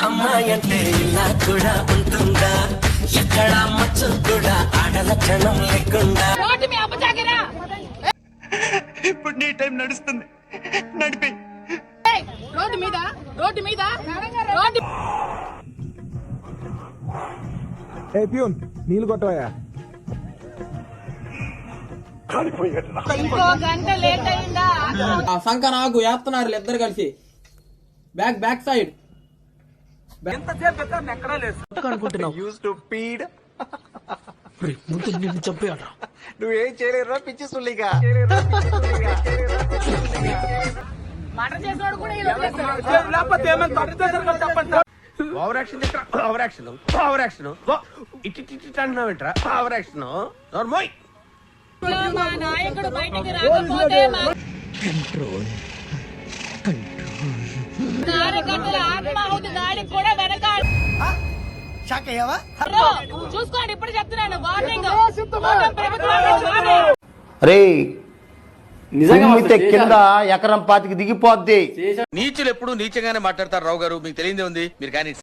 అమ్మాయి అంటే ఇలా కూడా ఉంటుందా, ఎక్కడ మచ్చు కూడా ఆడల క్షణం లేకుండా. ఇప్పుడు నీ టైం నడుస్తుంది, నడిపి రోడ్డు మీద ప్యూన్ నీళ్ళు కొట్టవయ్యా. ఇంకో గంట లేట్ అయిందా? సంక నాకు వేస్తున్నారు ఇద్దరు కలిసి. బ్యాక్ సైడ్ నువ్వేం చేయలేరురా పిచ్చి సుల్లిగా. మటర్ చేసినోడు కూడా ఓవర్ యాక్షన్ ఓవర్ యాక్షన్ ఇటు అంటున్నావేంట్రా? Over action నోర్మోయ్. మా నాయకుడు బయటికి రాకపోతే కార్యకర్తల ఆత్మాహుతి దాడికి కూడా వెనకాడు. చూసుకోండి, ఇప్పుడు చెప్తున్నాను వార్నింగ్. రే నిజంగా కింద ఎకరం 25 దిగిపోద్ది. నీచులు ఎప్పుడు నీచంగానే మాట్లాడతారు రావు గారు, మీకు తెలియదే ఉంది మీరు కానీ.